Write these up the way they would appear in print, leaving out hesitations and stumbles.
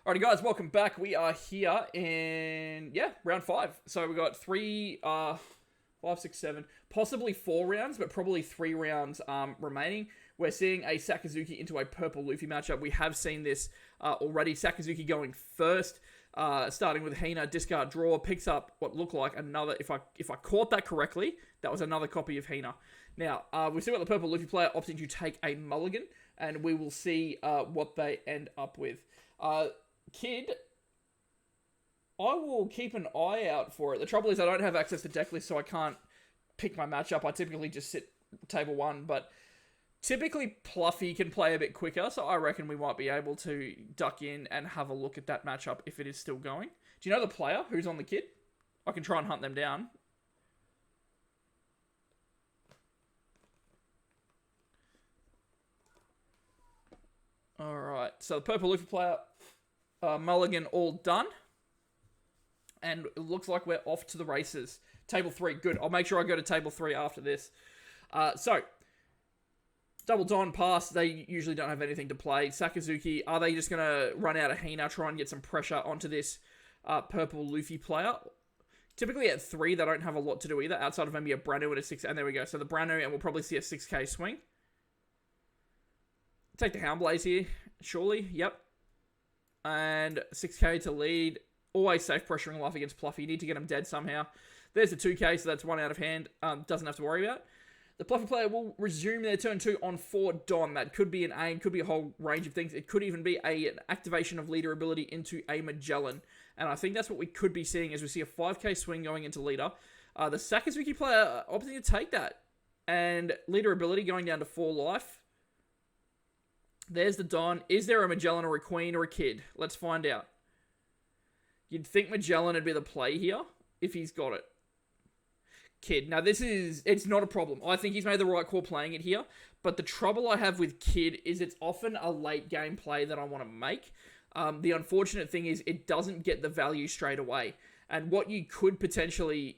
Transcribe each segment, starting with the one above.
Alrighty, guys, welcome back. We are here in round five. So we got three, five, six, seven, possibly 4 rounds, but probably 3 rounds remaining. We're seeing a Sakazuki into a purple Luffy matchup. We have seen this already. Sakazuki going first, starting with Hina, discard draw, picks up what looked like another. If I caught that correctly, that was another copy of Hina. Now we see what the purple Luffy player opting to take a mulligan, and we will see what they end up with. Kid, I will keep an eye out for it. The trouble is I don't have access to deck lists, so I can't pick my matchup. I typically just sit table one, but typically Pluffy can play a bit quicker, so I reckon we might be able to duck in and have a look at that matchup if it is still going. Do you know the player who's on the kid? I can try and hunt them down. Alright, so the purple Luffy player, mulligan all done. And it looks like we're off to the races. Table 3, good. I'll make sure I go to table 3 after this. So, double Don pass, they usually don't have anything to play. Sakazuki, are they just going to run out of Hina, try and get some pressure onto this purple Luffy player? Typically at 3, they don't have a lot to do either, outside of maybe a Branu and a 6, and there we go. So the Branu, and we'll probably see a 6k swing. Take the Houndblaze here, surely, yep. And 6k to lead. Always safe pressuring life against Pluffy. You need to get him dead somehow. There's the 2k, so that's 1 out of hand. Doesn't have to worry about. The Pluffy player will resume their turn 2 on 4 Don. That could be an aim, could be a whole range of things. It could even be an activation of leader ability into a Magellan. And I think that's what we could be seeing as we see a 5k swing going into leader. The Sakazuki player opting to take that. And leader ability going down to 4 life. There's the Don. Is there a Magellan or a Queen or a Kid? Let's find out. You'd think Magellan would be the play here if he's got it. Kid. Now it's not a problem. I think he's made the right call playing it here. But the trouble I have with Kid is it's often a late game play that I want to make. The unfortunate thing is it doesn't get the value straight away. And what you could potentially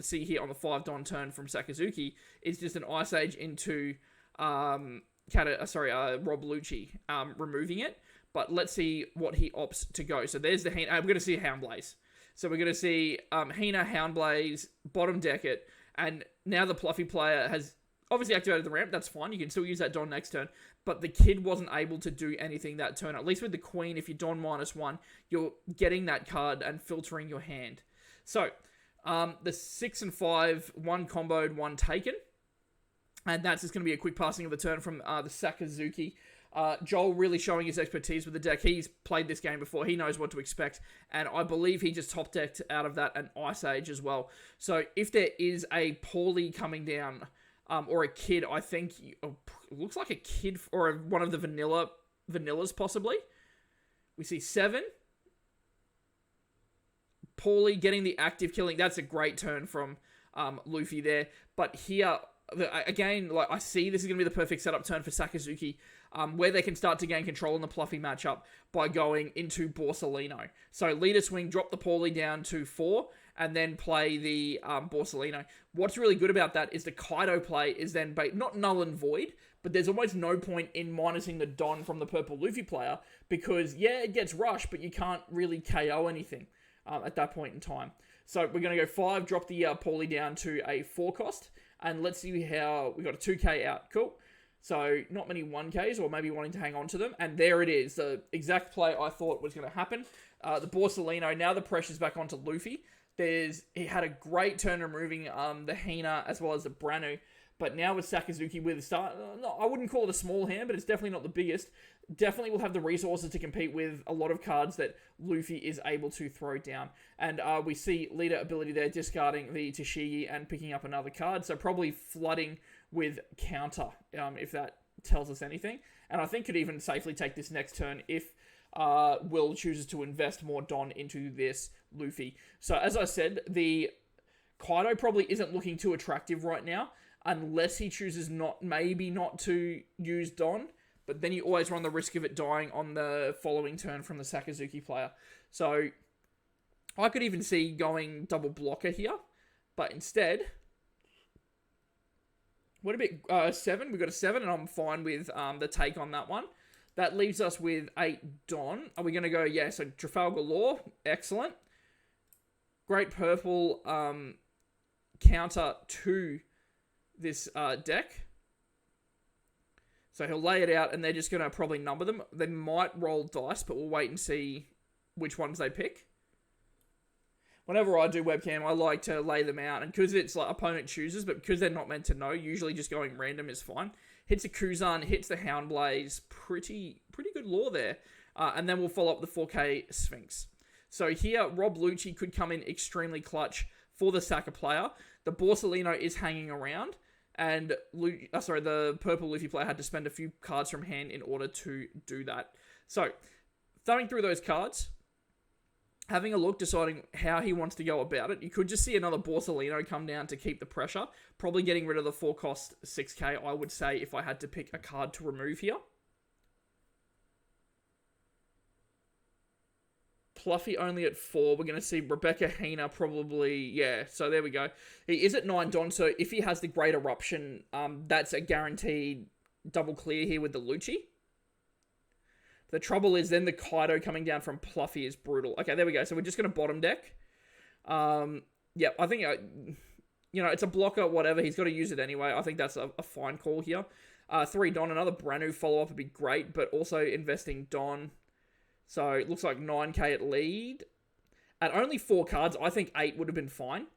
see here on the 5 Don turn from Sakazuki is just an Ice Age into Rob Lucci removing it. But let's see what he opts to go. So there's the Hina. We're going to see a Houndblaze. So we're going to see Hina, Houndblaze, bottom deck it. And now the Pluffy player has obviously activated the ramp. That's fine. You can still use that Don next turn. But the Kid wasn't able to do anything that turn. At least with the Queen, if you're Don -1, you're getting that card and filtering your hand. So the 6 and 5, 1 comboed, 1 taken. And that's just going to be a quick passing of the turn from the Sakazuki. Joel really showing his expertise with the deck. He's played this game before. He knows what to expect. And I believe he just top decked out of that an Ice Age as well. So if there is a Paulie coming down, or a Kid, I think it looks like a Kid or one of the vanillas possibly. We see 7. Paulie getting the active killing. That's a great turn from Luffy there. But here, again, like I see this is going to be the perfect setup turn for Sakazuki, where they can start to gain control in the Pluffy matchup by going into Borsalino. So leader swing, drop the Paulie down to 4, and then play the Borsalino. What's really good about that is the Kaido play is then not null and void, but there's almost no point in minusing the Don from the purple Luffy player, because yeah, it gets rushed, but you can't really KO anything at that point in time. So we're going to go 5, drop the Paulie down to a 4 cost, and let's see how we got a 2k out. Cool. So not many 1ks, or maybe wanting to hang on to them. And there it is, the exact play I thought was going to happen. The Borsalino, now the pressure's back onto Luffy. He had a great turn removing the Hina as well as the Branu. But now with Sakazuki with a start, I wouldn't call it a small hand, but it's definitely not the biggest. Definitely will have the resources to compete with a lot of cards that Luffy is able to throw down. And we see leader ability there, discarding the Tashigi and picking up another card. So probably flooding with counter, if that tells us anything. And I think could even safely take this next turn if Will chooses to invest more Don into this Luffy. So as I said, the Kaido probably isn't looking too attractive right now, unless he chooses not to use Don, but then you always run the risk of it dying on the following turn from the Sakazuki player. So I could even see going double blocker here, but instead, what a bit, 7, we got a 7, and I'm fine with the take on that one. That leaves us with 8 Don. Are we going to go, yeah, so Trafalgar Law, excellent. Great purple counter to this deck. So he'll lay it out, and they're just going to probably number them. They might roll dice, but we'll wait and see which ones they pick. Whenever I do webcam, I like to lay them out, and because it's like opponent chooses, but because they're not meant to know, usually just going random is fine. Hits a Kuzan, hits the Houndblaze, pretty good lore there. And then we'll follow up the 4K Sphinx. So here, Rob Lucci could come in extremely clutch for the Saka player. The Borsalino is hanging around, and the purple Luffy player had to spend a few cards from hand in order to do that. So, thumbing through those cards, having a look, deciding how he wants to go about it. You could just see another Borsalino come down to keep the pressure. Probably getting rid of the 4-cost 6k, I would say, if I had to pick a card to remove here. Fluffy only at 4. We're going to see Rebecca Hina probably, yeah, so there we go. He is at 9 Don, so if he has the Great Eruption, that's a guaranteed double clear here with the Lucci. The trouble is then the Kaido coming down from Fluffy is brutal. Okay, there we go. So we're just going to bottom deck. Yeah, I think, it's a blocker, whatever. He's got to use it anyway. I think that's a fine call here. 3 Don, another brand new follow-up would be great, but also investing Don. So it looks like 9k at lead. At only 4 cards, I think 8 would have been fine.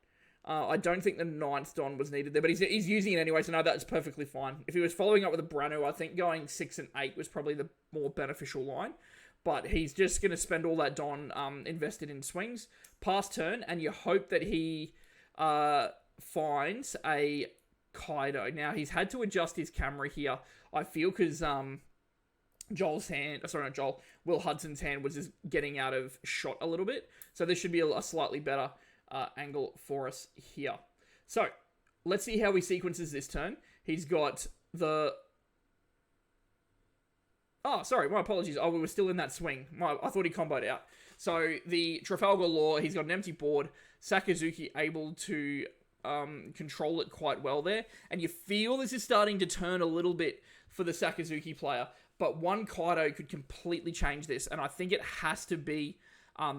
I don't think the 9th Don was needed there, but he's using it anyway, so no, that's perfectly fine. If he was following up with a Branu, I think going 6 and 8 was probably the more beneficial line. But he's just going to spend all that Don invested in swings. Pass turn, and you hope that he finds a Kaido. Now, he's had to adjust his camera here, I feel, because Will Hudson's hand was just getting out of shot a little bit. So this should be a slightly better angle for us here. So, let's see how he sequences this turn. He's got the... Oh, sorry, my apologies. Oh, we were still in that swing. I thought he comboed out. So, the Trafalgar Law, he's got an empty board. Sakazuki able to control it quite well there. And you feel this is starting to turn a little bit for the Sakazuki player. But one Kaido could completely change this. And I think it has to be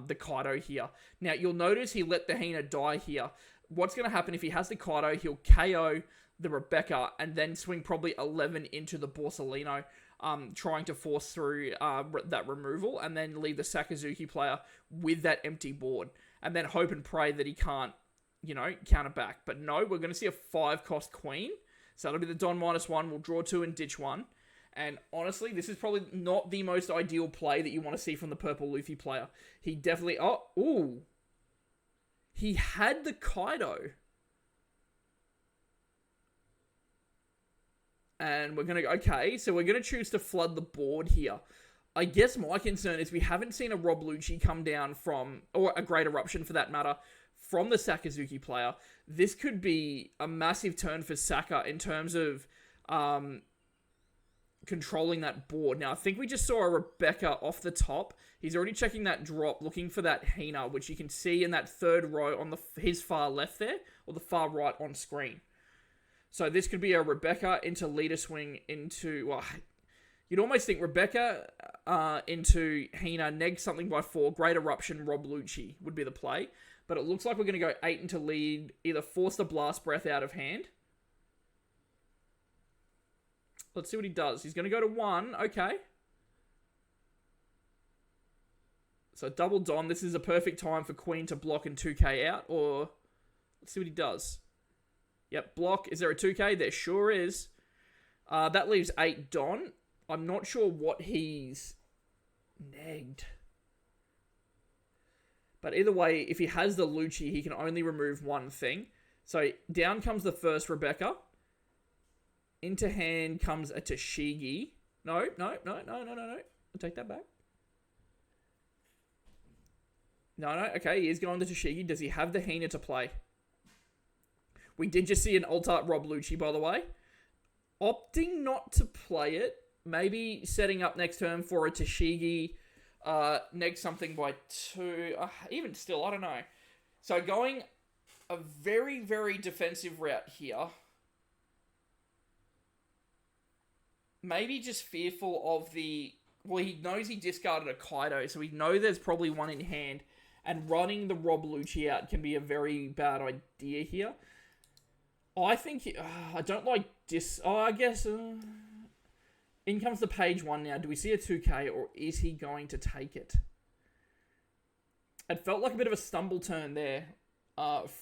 the Kaido here. Now, you'll notice he let the Hina die here. What's going to happen if he has the Kaido, he'll KO the Rebecca and then swing probably 11 into the Borsalino, trying to force through that removal and then leave the Sakazuki player with that empty board. And then hope and pray that he can't, counter back. But no, we're going to see a 5-cost Queen. So that'll be the Don -1. We'll draw 2 and ditch 1. And honestly, this is probably not the most ideal play that you want to see from the purple Luffy player. He definitely... He had the Kaido. And we're going to go... Okay, so we're going to choose to flood the board here. I guess my concern is we haven't seen a Rob Lucci come down from... Or a Great Eruption, for that matter, from the Sakazuki player. This could be a massive turn for Saka in terms of... controlling that board. Now, I think we just saw a Rebecca off the top. He's already checking that drop, looking for that Hina, which you can see in that third row on his far left there, or the far right on screen. So this could be a Rebecca into leader swing into... Well, you'd almost think Rebecca into Hina, neg something by 4, Great Eruption, Rob Lucci would be the play. But it looks like we're going to go 8 into lead, either force the Blast Breath out of hand. Let's see what he does. He's going to go to 1. Okay. So double Don. This is a perfect time for Queen to block and 2k out. Or let's see what he does. Yep, block. Is there a 2k? There sure is. That leaves 8 Don. I'm not sure what he's negged. But either way, if he has the Lucci, he can only remove one thing. So down comes the first Rebecca. Into hand comes a Tashigi. No. I'll take that back. No. Okay, he is going to Tashigi. Does he have the Hina to play? We did just see an alt-art Rob Lucci, by the way. Opting not to play it. Maybe setting up next turn for a Tashigi. Next something by 2. Even still, I don't know. So going a very, very defensive route here. Maybe just fearful of the Well, he knows he discarded a Kaido, so we know there's probably one in hand. And running the Rob Lucci out can be a very bad idea here. I think... I don't like this... Oh, I guess... in comes the page 1 now. Do we see a 2K, or is he going to take it? It felt like a bit of a stumble turn there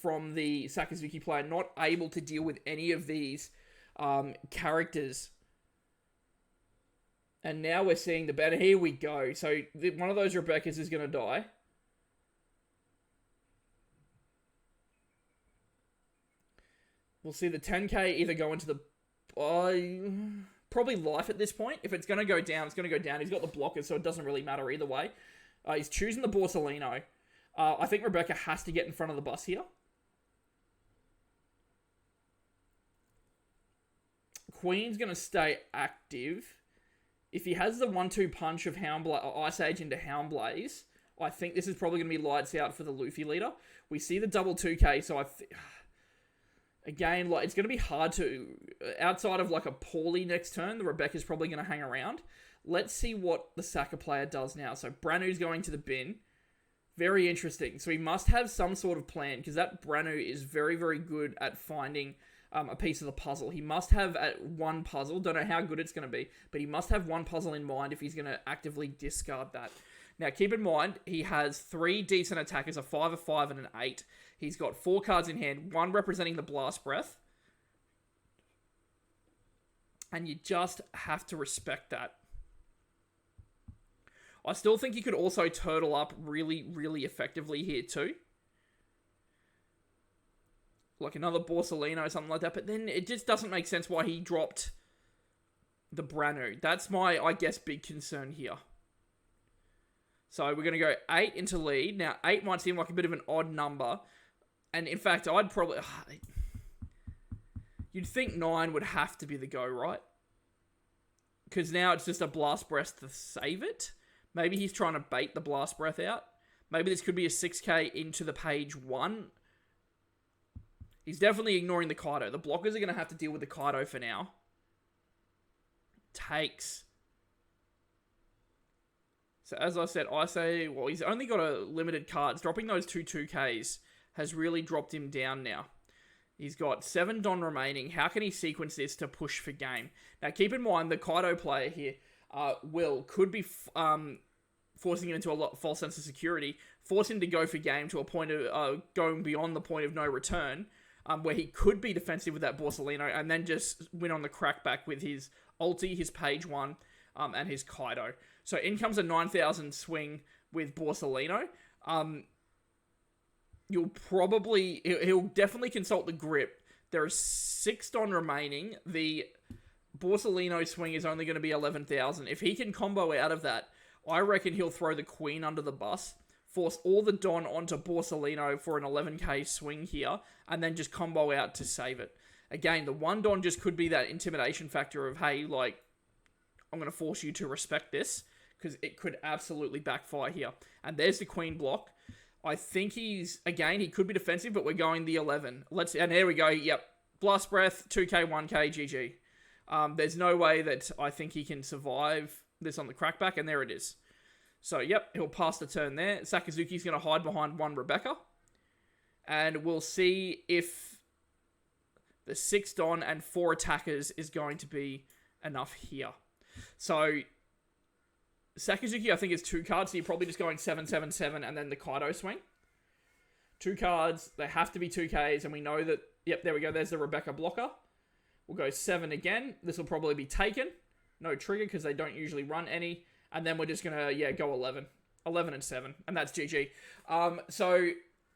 from the Sakazuki player. Not able to deal with any of these characters. And now we're seeing the banner. Here we go. So one of those Rebecca's is going to die. We'll see the 10K either go into the... probably life at this point. If it's going to go down, it's going to go down. He's got the blockers, so it doesn't really matter either way. He's choosing the Borsalino. I think Rebecca has to get in front of the bus here. Queen's going to stay active. If he has the 1-2 punch of Ice Age into Houndblaze, I think this is probably going to be lights out for the Luffy leader. We see the double 2K, so again, like, it's going to be hard to... Outside of, like, a poorly next turn, the Rebecca's probably going to hang around. Let's see what the Saka player does now. So, Branu's going to the bin. Very interesting. So, he must have some sort of plan, because that Branu is very, very good at finding a piece of the puzzle. He must have one puzzle. Don't know how good it's going to be, but he must have one puzzle in mind if he's going to actively discard that. Now, keep in mind, he has 3 decent attackers, a 5, a 5, and an 8. He's got 4 cards in hand, 1 representing the Blast Breath. And you just have to respect that. I still think you could also turtle up really, really effectively here too. Like another Borsalino or something like that. But then it just doesn't make sense why he dropped the Branu. That's my, I guess, big concern here. So we're going to go 8 into lead. Now, 8 might seem like a bit of an odd number. And in fact, I'd probably... You'd think 9 would have to be the go, right? Because now it's just a Blast Breath to save it. Maybe he's trying to bait the Blast Breath out. Maybe this could be a 6K into the page 1. He's definitely ignoring the Kaido. The blockers are going to have to deal with the Kaido for now. Takes... So as I said, I say, well, he's only got a limited cards. Dropping those 2Ks has really dropped him down now. He's got 7 Don remaining. How can he sequence this to push for game? Now, keep in mind, the Kaido player here, could be forcing him into a false sense of security, force him to go for game to a point of going beyond the point of no return, where he could be defensive with that Borsalino, and then just win on the crackback with his ulti, his page 1, and his Kaido. So in comes a 9,000 swing with Borsalino. He'll definitely consult the grip. There are 6 Don remaining. The Borsalino swing is only going to be 11,000. If he can combo out of that, I reckon he'll throw the Queen under the bus, force all the Don onto Borsalino for an 11k swing here, and then just combo out to save it. Again, the 1 Don just could be that intimidation factor of, hey, like, I'm going to force you to respect this, because it could absolutely backfire here. And there's the Queen block. I think he could be defensive, but we're going the 11. And there we go. Yep. Blast Breath, 2k, 1k, GG. There's no way that I think he can survive this on the crackback, and there it is. So, yep, he'll pass the turn there. Sakazuki's going to hide behind 1 Rebecca. And we'll see if the 6 Don and 4 attackers is going to be enough here. So, Sakazuki, I think, is 2 cards, so you're probably just going 7, 7, 7, and then the Kaido swing. 2 cards, they have to be 2Ks, and we know that, yep, there we go, there's the Rebecca blocker. We'll go 7 again. This will probably be taken. No trigger, because they don't usually run any. And then we're just going to, go 11. 11 and 7, and that's GG. So,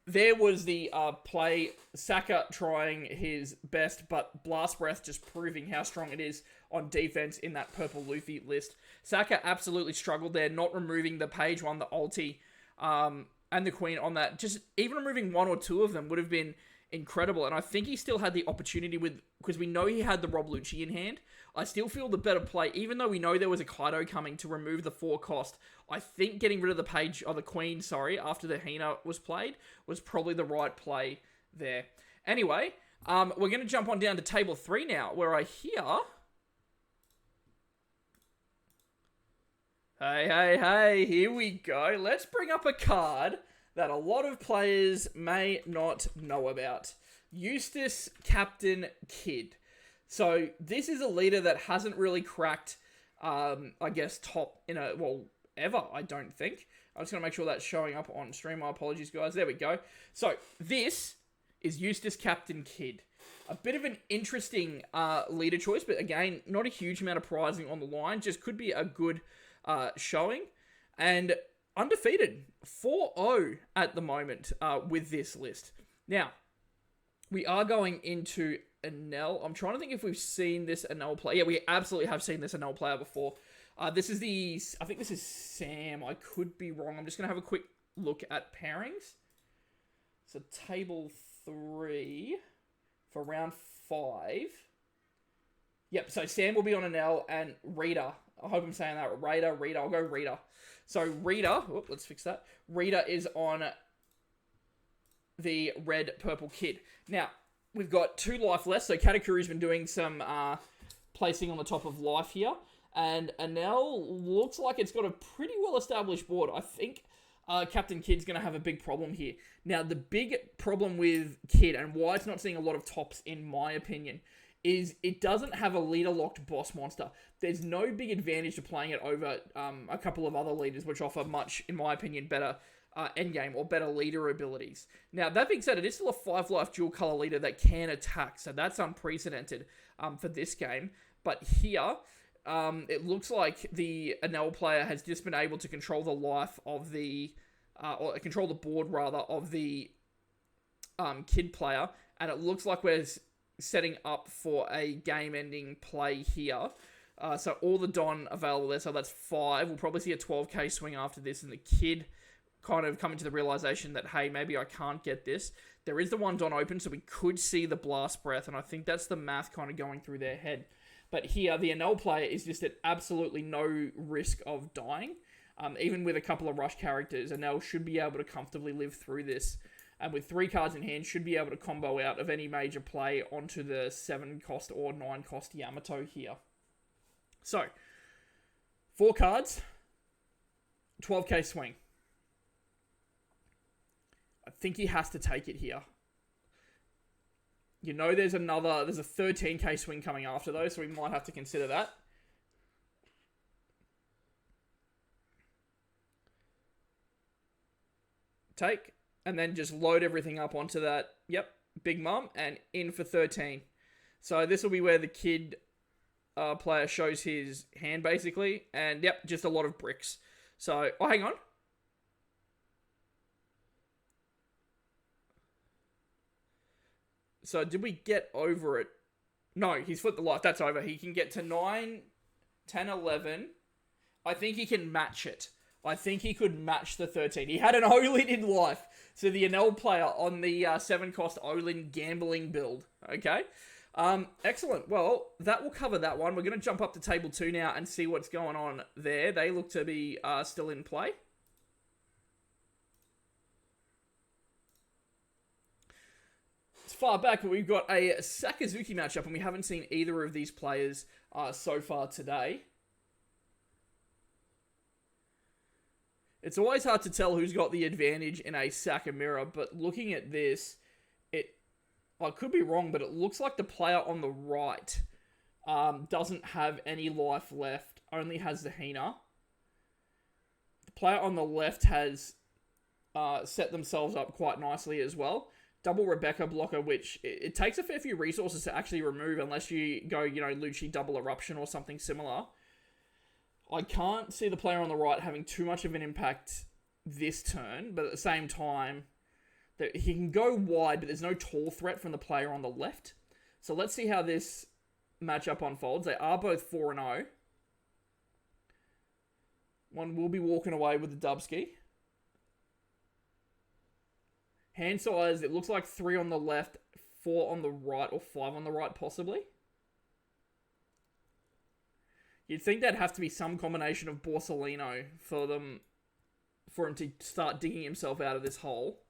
there was the play. Saka trying his best, but Blast Breath just proving how strong it is on defense in that purple Luffy list. Saka absolutely struggled there, not removing the page 1, the ulti, and the Queen on that. Just even removing 1 or 2 of them would have been incredible. And I think he still had the opportunity because we know he had the Rob Lucci in hand. I still feel the better play, even though we know there was a Kaido coming to remove the 4 cost. I think getting rid of the Queen, after the Hina was played, was probably the right play there. Anyway, we're going to jump on down to table 3 now, where I hear... Hey, here we go. Let's bring up a card that a lot of players may not know about. Eustace Captain Kidd. So this is a leader that hasn't really cracked, I guess, top ever, I don't think. I'm just going to make sure that's showing up on stream. My apologies, guys. There we go. So this is Eustace Captain Kidd. A bit of an interesting leader choice, but again, not a huge amount of prizing on the line. Just could be a good showing. And undefeated, 4-0 at the moment with this list. Now, we are going into Enel. I'm trying to think if we've seen this Enel player. Yeah, we absolutely have seen this Enel player before. I think this is Sam. I could be wrong. I'm just going to have a quick look at pairings. So table 3 for round 5. Yep, so Sam will be on Enel and Rita. I hope I'm saying that. Rita. I'll go Rita. So Rita, let's fix that. Rita is on the red purple Kidd. Now, we've got 2 life left. So Katakuri's been doing some placing on the top of life here. And Enel looks like it's got a pretty well-established board. I think Captain Kidd's going to have a big problem here. Now, the big problem with Kidd, and why it's not seeing a lot of tops, in my opinion, is it doesn't have a leader-locked boss monster. There's no big advantage to playing it over a couple of other leaders, which offer much, in my opinion, better endgame or better leader abilities. Now, that being said, it is still a 5-life dual-color leader that can attack, so that's unprecedented for this game. But here, it looks like the Enel player has just been able to control the life of the, or control the board rather, of the Kidd player, and it looks like we're setting up for a game-ending play here. So all the Don available there, so that's 5. We'll probably see a 12k swing after this, and the Kidd kind of coming to the realization that, hey, maybe I can't get this. There is the one Don open, so we could see the Blast Breath, and I think that's the math kind of going through their head. But here, the Enel player is just at absolutely no risk of dying. Even with a couple of rush characters, Enel should be able to comfortably live through this. And with 3 cards in hand, should be able to combo out of any major play onto the 7-cost or 9-cost Yamato here. So, 4 cards, 12k swing. I think he has to take it here. You know there's a 13k swing coming after those, so we might have to consider that. Take, and then just load everything up onto that. Yep, Big Mum, and in for 13. So this will be where the Kidd player shows his hand, basically. And yep, just a lot of bricks. So, oh, hang on. So, did we get over it? No, he's flipped the life. That's over. He can get to 9, 10, 11. I think he can match it. I think he could match the 13. He had an Olin in life. So, the Enel player on the 7-cost Olin gambling build. Okay? Excellent. Well, that will cover that one. We're going to jump up to table 2 now and see what's going on there. They look to be still in play. Far back, but we've got a Sakazuki matchup, and we haven't seen either of these players so far today. It's always hard to tell who's got the advantage in a Saka mirror, but looking at this, I could be wrong, but it looks like the player on the right doesn't have any life left, only has the Hina. The player on the left has set themselves up quite nicely as well. Double Rebecca blocker, which it takes a fair few resources to actually remove unless you go, Lucci double eruption or something similar. I can't see the player on the right having too much of an impact this turn, but at the same time, he can go wide, but there's no tall threat from the player on the left. So let's see how this matchup unfolds. They are both 4-0. One will be walking away with the Dubski. Hand size, it looks like 3 on the left, 4 on the right, or 5 on the right, possibly. You'd think that'd have to be some combination of Borsellino for him to start digging himself out of this hole.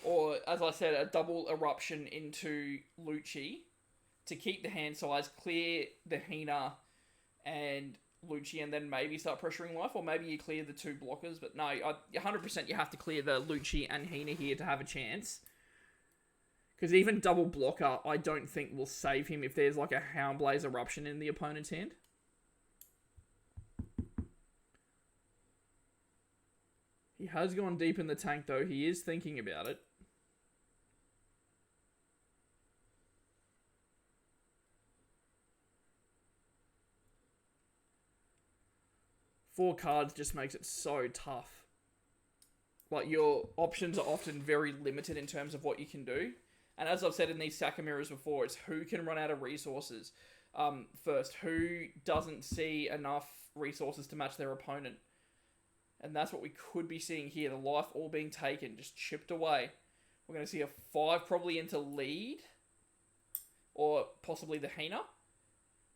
Or, as I said, a double eruption into Lucci to keep the hand size, clear the Hina, and Lucci and then maybe start pressuring life, or maybe you clear the 2 blockers. But no, 100% you have to clear the Lucci and Hina here to have a chance. Because even double blocker, I don't think will save him if there's like a Houndblaze Eruption in the opponent's hand. He has gone deep in the tank, though. He is thinking about it. Four cards just makes it so tough. Like, your options are often very limited in terms of what you can do. And as I've said in these Saka mirrors before, it's who can run out of resources first. Who doesn't see enough resources to match their opponent. And that's what we could be seeing here. The life all being taken, just chipped away. We're going to see a 5 probably into lead. Or possibly the Hina.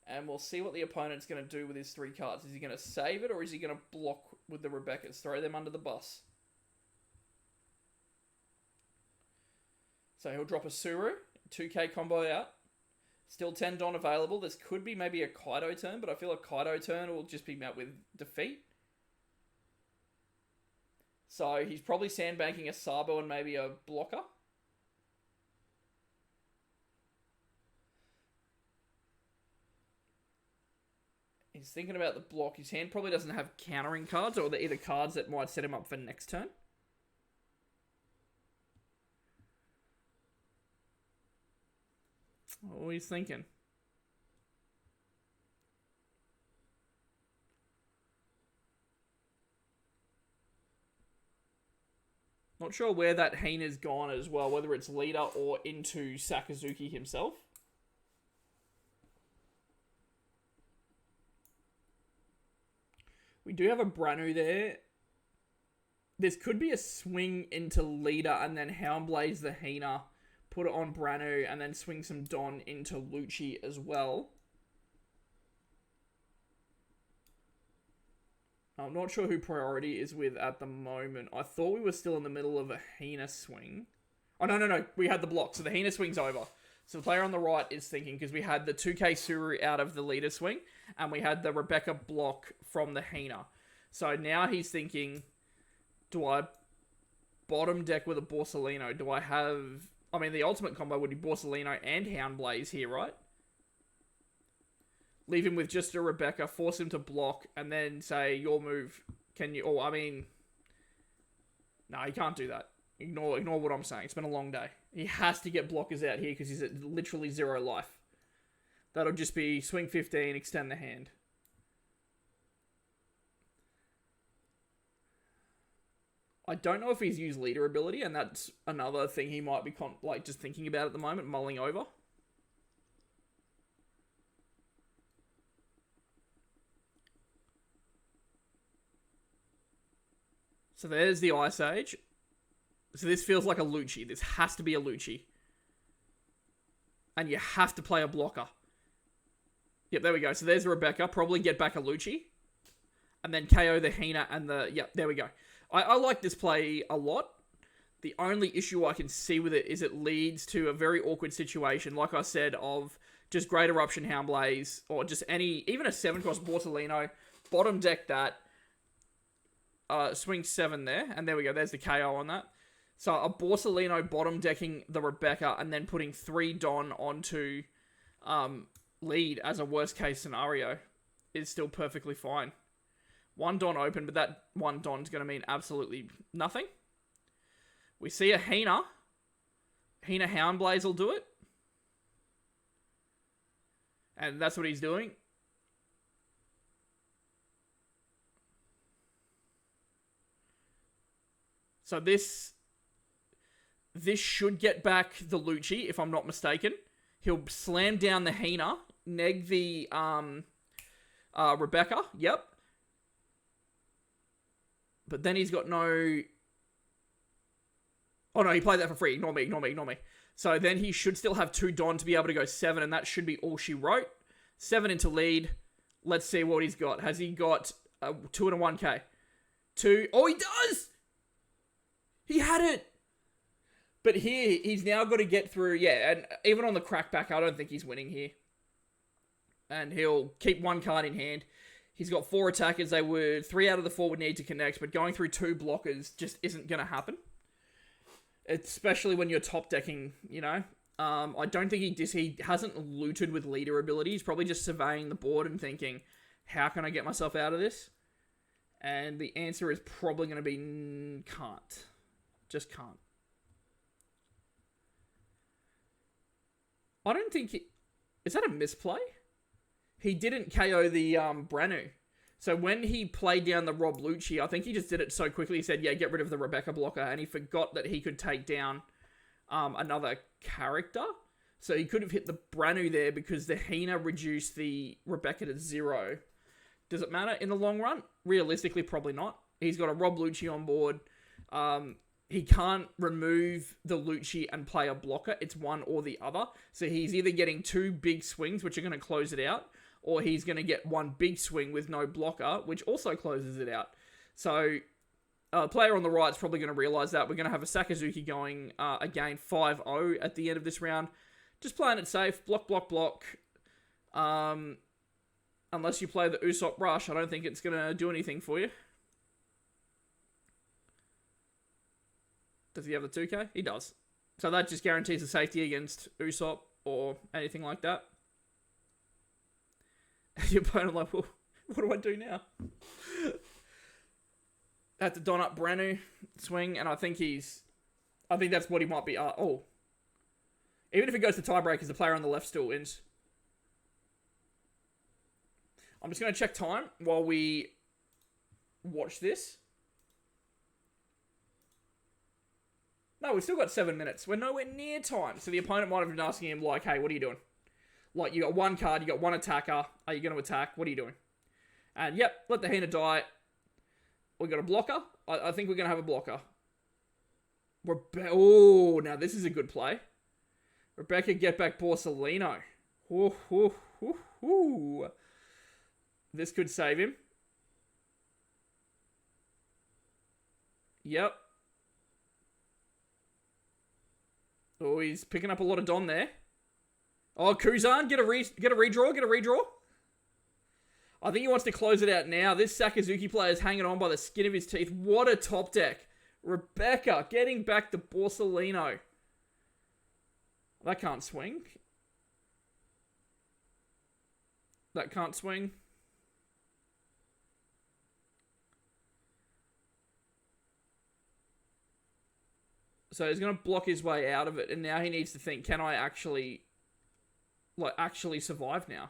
And we'll see what the opponent's going to do with his 3 cards. Is he going to save it, or is he going to block with the Rebecca's? Throw them under the bus. So he'll drop a Suru. 2k combo out. Still 10 Don available. This could be maybe a Kaido turn, but I feel a Kaido turn will just be met with defeat. So he's probably sandbanking a Sabo and maybe a blocker. He's thinking about the block. His hand probably doesn't have countering cards, or they're either cards that might set him up for next turn. Oh, he's thinking. Not sure where that Hina's gone as well, whether it's leader or into Sakazuki himself. We do have a Branu there. This could be a swing into leader and then Houndblaze the Hina, put it on Branu, and then swing some Don into Lucci as well. I'm not sure who priority is with at the moment. I thought we were still in the middle of a Hina swing. Oh, no. We had the block. So the Hina swing's over. So the player on the right is thinking, because we had the 2k Suru out of the leader swing, and we had the Rebecca block from the Hina. So now he's thinking, do I bottom deck with a Borsalino? Do I have... I mean, the ultimate combo would be Borsalino and Houndblaze here, right? Leave him with just a Rebecca, force him to block, and then say, your move, can you... Oh, I mean... No, he can't do that. Ignore what I'm saying. It's been a long day. He has to get blockers out here because he's at literally 0 life. That'll just be swing 15, extend the hand. I don't know if he's used leader ability, and that's another thing he might be just thinking about at the moment, mulling over. So there's the Ice Age. So this feels like a Lucci. This has to be a Lucci. And you have to play a blocker. Yep, there we go. So there's Rebecca. Probably get back a Lucci. And then KO the Hina and the... Yep, there we go. I like this play a lot. The only issue I can see with it is it leads to a very awkward situation, like I said, of just Great Eruption Houndblaze, or just even a 7-cost Borsalino, bottom deck that, swing 7 there, and there we go, there's the KO on that. So a Borsalino bottom decking the Rebecca, and then putting 3 Don onto lead as a worst case scenario is still perfectly fine. 1 Don open, but that 1 Don's going to mean absolutely nothing. We see a Hina. Hina Houndblaze will do it. And that's what he's doing. So this should get back the Lucci, if I'm not mistaken. He'll slam down the Hina, neg the Rebecca. Yep. But then he's got no... Oh no, he played that for free. Ignore me. So then he should still have 2 Don to be able to go 7, and that should be all she wrote. 7 into lead. Let's see what he's got. Has he got 2 and a 1k? 2. Oh, he does! He had it! But here, he's now got to get through... Yeah, and even on the crackback, I don't think he's winning here. And he'll keep 1 card in hand. He's got 4 attackers. 3 out of the 4 would need to connect, but going through 2 blockers just isn't going to happen. Especially when you're top decking, you know. I don't think he hasn't looted with leader ability. He's probably just surveying the board and thinking, how can I get myself out of this? And the answer is probably going to be can't. Just can't. I don't think is that a misplay? He didn't KO the Branu. So when he played down the Rob Lucci, I think he just did it so quickly. He said, yeah, get rid of the Rebecca blocker. And he forgot that he could take down another character. So he could have hit the Branu there because the Hina reduced the Rebecca to 0. Does it matter in the long run? Realistically, probably not. He's got a Rob Lucci on board. He can't remove the Lucci and play a blocker. It's one or the other. So he's either getting 2 big swings, which are going to close it out, or he's going to get 1 big swing with no blocker, which also closes it out. So the player on the right is probably going to realize that. We're going to have a Sakazuki going again 5-0 at the end of this round. Just playing it safe. Block, block, block. Unless you play the Usopp Rush, I don't think it's going to do anything for you. Does he have the 2k? He does. So that just guarantees the safety against Usopp or anything like that. Your opponent like, well, what do I do now? Had to don up Branu swing, and I think that's what he might be. Even if it goes to tiebreakers, the player on the left still wins. I'm just going to check time while we watch this. No, we've still got 7 minutes. We're nowhere near time. So the opponent might have been asking him, like, hey, what are you doing? Like, you got 1 card, you got 1 attacker. Are you going to attack? What are you doing? And, yep, let the Hina die. We got a blocker. I think we're going to have a blocker. Oh, now this is a good play. Rebecca, get back Borsellino. This could save him. Yep. Oh, he's picking up a lot of Don there. Oh, Kuzan, get a redraw. I think he wants to close it out now. This Sakazuki player is hanging on by the skin of his teeth. What a top deck. Rebecca getting back to Borsellino. That can't swing. That can't swing. So he's going to block his way out of it. And now he needs to think, can I actually survive now?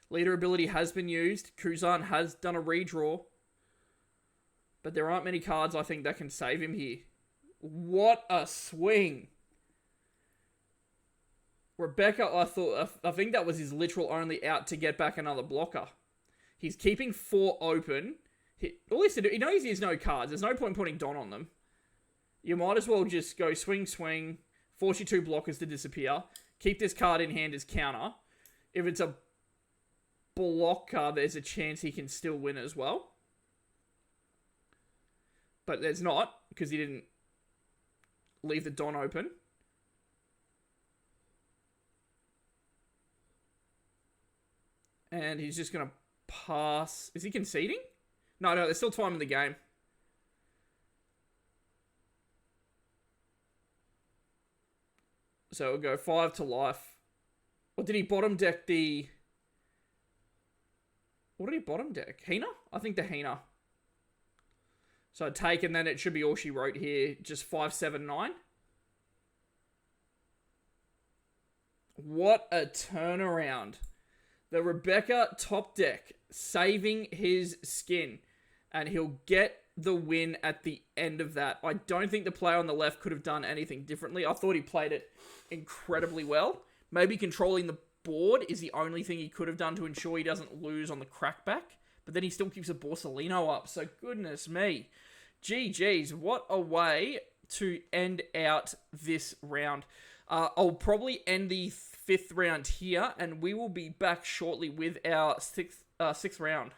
Leader ability has been used. Kuzan has done a redraw. But there aren't many cards, I think, that can save him here. What a swing. Rebecca, I think that was his literal only out to get back another blocker. He's keeping 4 open. All he has to do, he knows he has no cards. There's no point putting Don on them. You might as well just go swing, swing, force your 2 blockers to disappear. Keep this card in hand as counter. If it's a blocker, there's a chance he can still win as well. But there's not, because he didn't leave the Don open. And he's just going to pass. Is he conceding? No, there's still time in the game. So we'll go 5 to life. Or did he bottom deck the... What did he bottom deck? Hina? I think the Hina. So take, and then it should be all she wrote here. Just 5, 7, 9. What a turnaround. The Rebecca top deck saving his skin. And he'll get the win at the end of that. I don't think the player on the left could have done anything differently. I thought he played it incredibly well. Maybe controlling the board is the only thing he could have done to ensure he doesn't lose on the crackback. But then he still keeps a Borsellino up. So goodness me. GG's. What a way to end out this round. I'll probably end the 5th round here. And we will be back shortly with our 6th round.